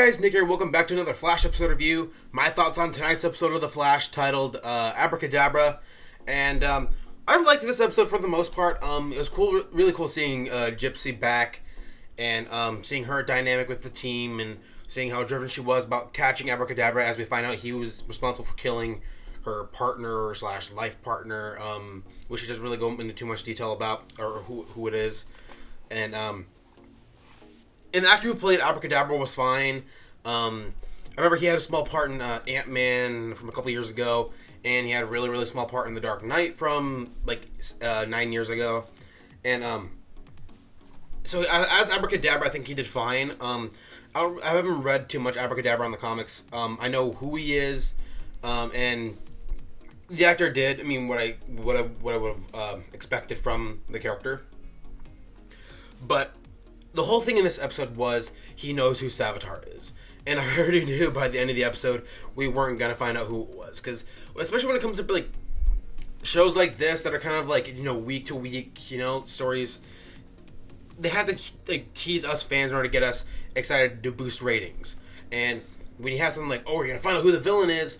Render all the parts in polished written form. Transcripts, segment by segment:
guys, Nick here. Welcome back to another Flash episode review. My thoughts on tonight's episode of The Flash titled Abra Kadabra. And I liked this episode for the most part. It was cool, really cool seeing Gypsy back and seeing her dynamic with the team and seeing how driven she was about catching Abra Kadabra as we find out he was responsible for killing her partner slash life partner, which she doesn't really go into too much detail about or who it is. And the actor who played Abra Kadabra was fine. I remember he had a small part in Ant-Man from a couple years ago, and he had a really, really small part in The Dark Knight from 9 years ago. And so as Abra Kadabra, I think he did fine. I haven't read too much Abra Kadabra on the comics. I know who he is, and the actor did. I mean, what I would have expected from the character, but the whole thing in this episode was he knows who Savitar is. And I already knew by the end of the episode we weren't going to find out who it was. Because, especially when it comes to shows like this that are kind of week to week, stories, they have to tease us fans in order to get us excited to boost ratings. And when you have something like, oh, we're going to find out who the villain is,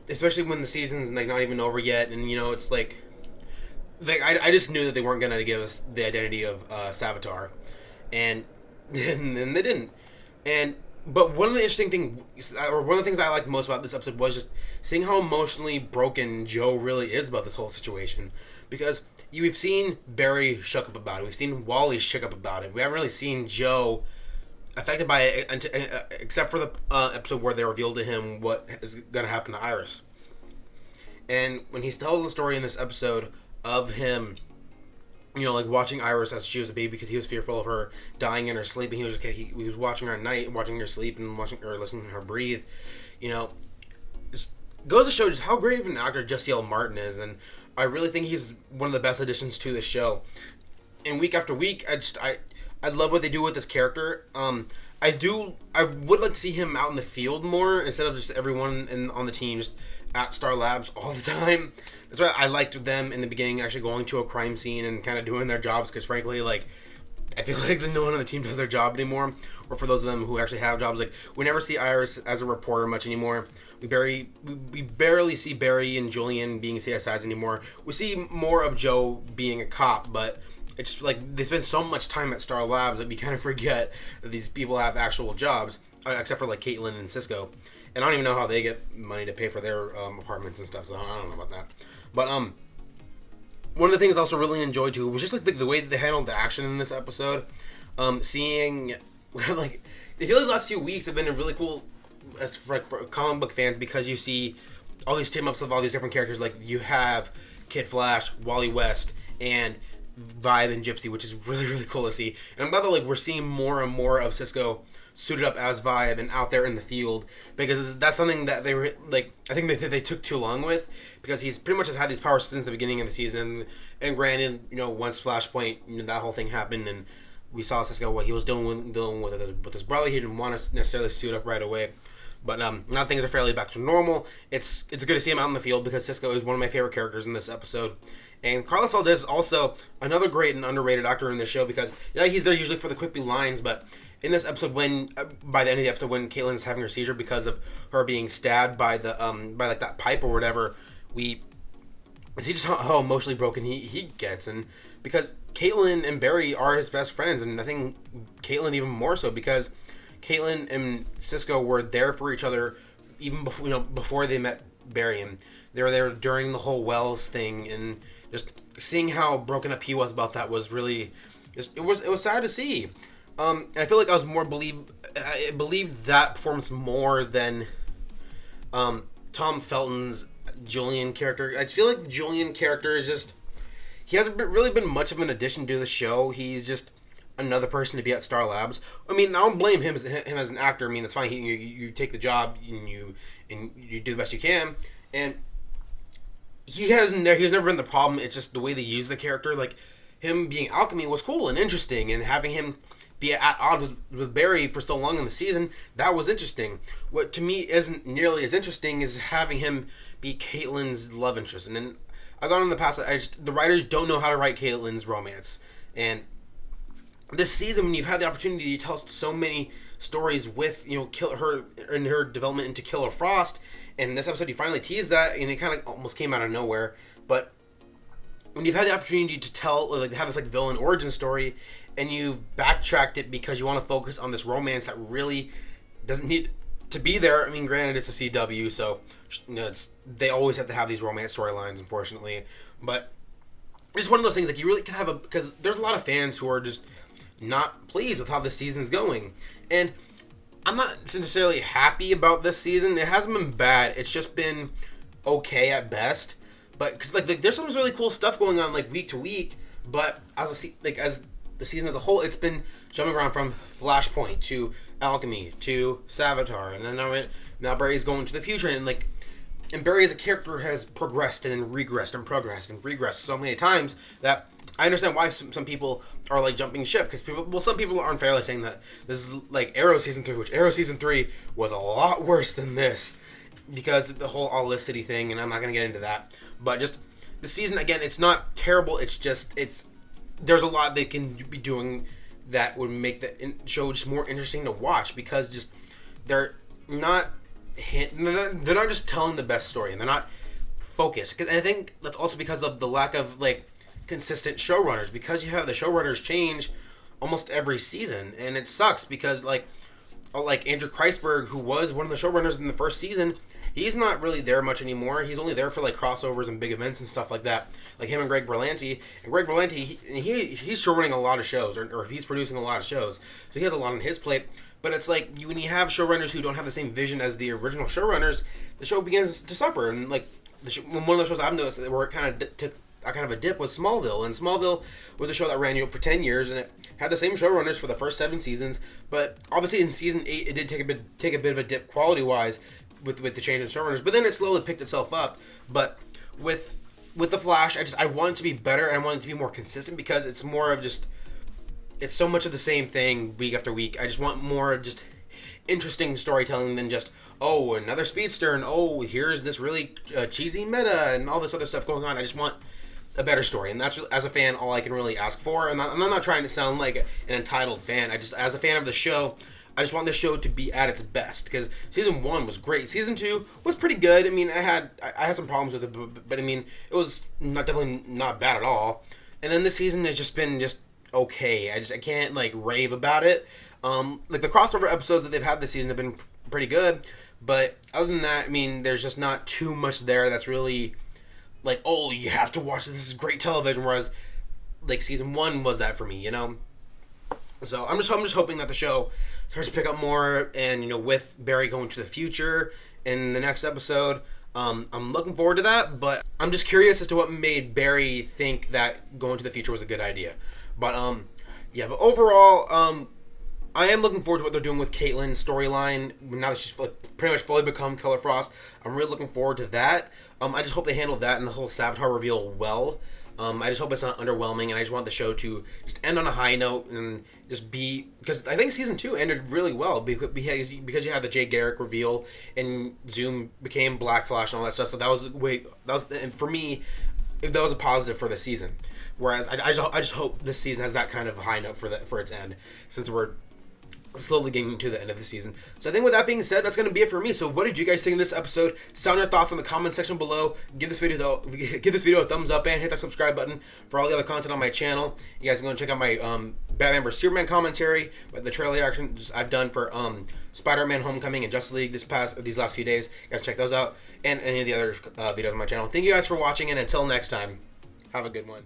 especially when the season's not even over yet, and it's I just knew that they weren't going to give us the identity of Savitar. And they didn't. But one of the interesting things, or one of the things I liked most about this episode was just seeing how emotionally broken Joe really is about this whole situation. Because we've seen Barry shook up about it. We've seen Wally shook up about it. We haven't really seen Joe affected by it, except for the episode where they revealed to him what is going to happen to Iris. And when he tells the story in this episode of him, watching Iris as she was a baby because he was fearful of her dying in her sleep, and he was watching her at night, watching her sleep, and listening to her breathe. Just goes to show just how great of an actor Jesse L. Martin is, and I really think he's one of the best additions to the show. And week after week, I love what they do with this character. I would like to see him out in the field more instead of just everyone on the team just at Star Labs all the time. That's why I liked them in the beginning, actually going to a crime scene and kind of doing their jobs, because frankly, I feel like no one on the team does their job anymore. Or for those of them who actually have jobs, we never see Iris as a reporter much anymore. We barely see Barry and Julian being CSIs anymore. We see more of Joe being a cop, but it's they spend so much time at Star Labs that we kind of forget that these people have actual jobs, except for Caitlin and Cisco. And I don't even know how they get money to pay for their apartments and stuff, so I don't know about that. But one of the things I also really enjoyed too was just the way that they handled the action in this episode. Seeing I feel like the last few weeks have been really cool as for comic book fans, because you see all these team ups of all these different characters. You have Kid Flash, Wally West, and Vibe and Gypsy, which is really, really cool to see. And I'm glad that we're seeing more and more of Cisco suited up as Vibe and out there in the field, because that's something that they were I think they took too long with, because he's pretty much has had these powers since the beginning of the season. And granted, once Flashpoint, that whole thing happened, and we saw Cisco what he was dealing with his brother. He didn't want to necessarily suit up right away. But now things are fairly back to normal. It's good to see him out in the field, because Cisco is one of my favorite characters in this episode. And Carlos Valdez is also another great and underrated actor in this show, because he's there usually for the quippy lines, but in this episode, by the end of the episode, when Caitlin's having her seizure because of her being stabbed by the by that pipe or whatever, we see just how emotionally broken he gets. And because Caitlin and Barry are his best friends, and I think Caitlin even more so, because Caitlin and Cisco were there for each other even before they met Barry, and they were there during the whole Wells thing, and just seeing how broken up he was about that was really it was sad to see. And I feel like I was more believed that performance more than Tom Felton's Julian character. I just feel like the Julian character is just, he hasn't really been much of an addition to the show. He's just another person to be at Star Labs. I mean, I don't blame him as an actor. I mean, that's fine. You take the job and you do the best you can. And he's never been the problem. It's just the way they use the character. Him being Alchemy was cool and interesting, and having him be at odds with Barry for so long in the season, that was interesting. What to me isn't nearly as interesting is having him be Caitlin's love interest. And then I've gone in the past, the writers don't know how to write Caitlin's romance. And this season, when you've had the opportunity to tell so many stories with kill her and her development into Killer Frost. And this episode, you finally teased that, and it kind of almost came out of nowhere. But when you've had the opportunity to tell, like, have this like villain origin story, and you've backtracked it because you want to focus on this romance that really doesn't need to be there. I mean, granted, it's a CW, so they always have to have these romance storylines, unfortunately. But it's one of those things, like, you really can have because there's a lot of fans who are just not pleased with how this season's going. And I'm not necessarily happy about this season. It hasn't been bad. It's just been okay at best. But cause like there's some really cool stuff going on like week to week. But as the season as a whole, it's been jumping around from Flashpoint to Alchemy to Savitar, and then now Barry's going to the future, and Barry as a character has progressed and then regressed and progressed and regressed so many times that I understand why some people are like jumping ship, because some people are unfairly saying that this is like Arrow season 3, which Arrow season 3 was a lot worse than this because of the whole Olicity thing, and I'm not going to get into that. But just the season, again, it's not terrible. It's just there's a lot they can be doing that would make the show just more interesting to watch, because just they're not just telling the best story, and they're not focused. And I think that's also because of the lack of like consistent showrunners, because you have the showrunners change almost every season, and it sucks because like Andrew Kreisberg, who was one of the showrunners in the first season, he's not really there much anymore. He's only there for like crossovers and big events and stuff like that, like him and Greg Berlanti. And Greg Berlanti, he's showrunning a lot of shows, or he's producing a lot of shows, so he has a lot on his plate. But it's like when you have showrunners who don't have the same vision as the original showrunners, the show begins to suffer. And like one of the shows I've noticed where it kind of took a kind of a dip was Smallville. And Smallville was a show that ran for 10 years, and it had the same showrunners for the first 7 seasons. But obviously in season 8, it did take a bit of a dip quality-wise with the change in showrunners. But then it slowly picked itself up. But with The Flash, I want it to be better, and I want it to be more consistent, because it's more of just, it's so much of the same thing week after week. I just want more just interesting storytelling than just, oh, another speedster, and oh, here's this really cheesy meta, and all this other stuff going on. I just want a better story, and that's, as a fan, all I can really ask for. And I'm not trying to sound like an entitled fan. As a fan of the show, I just want the show to be at its best, because season 1 was great. Season 2 was pretty good. I mean, I had some problems with it, but I mean, it was definitely not bad at all. And then this season has just been okay. I can't like rave about it. Like the crossover episodes that they've had this season have been pretty good, but other than that, I mean, there's just not too much there that's really like, oh, you have to watch this. This is great television. Whereas, like, season 1 was that for me, So I'm just hoping that the show starts to pick up more, and with Barry going to the future in the next episode, I'm looking forward to that. But I'm just curious as to what made Barry think that going to the future was a good idea. But yeah. But overall, I am looking forward to what they're doing with Caitlyn's storyline now that she's pretty much fully become Killer Frost. I'm really looking forward to that. I just hope they handle that and the whole Savitar reveal well. I just hope it's not underwhelming, and I just want the show to just end on a high note and just be, because I think season 2 ended really well because you had the Jay Garrick reveal and Zoom became Black Flash and all that stuff. So and for me, that was a positive for the season. Whereas I just hope this season has that kind of high note for its end, since we're slowly getting to the end of the season. So I think with that being said, that's going to be it for me. So what did you guys think of this episode? Sound your thoughts in the comment section below. Give this video a thumbs up and hit that subscribe button for all the other content on my channel. You guys can go and check out my Batman vs Superman commentary, the trailer reactions I've done for Spider-Man Homecoming and Justice League these last few days. You guys check those out, and any of the other videos on my channel. Thank you guys for watching, and until next time, have a good one.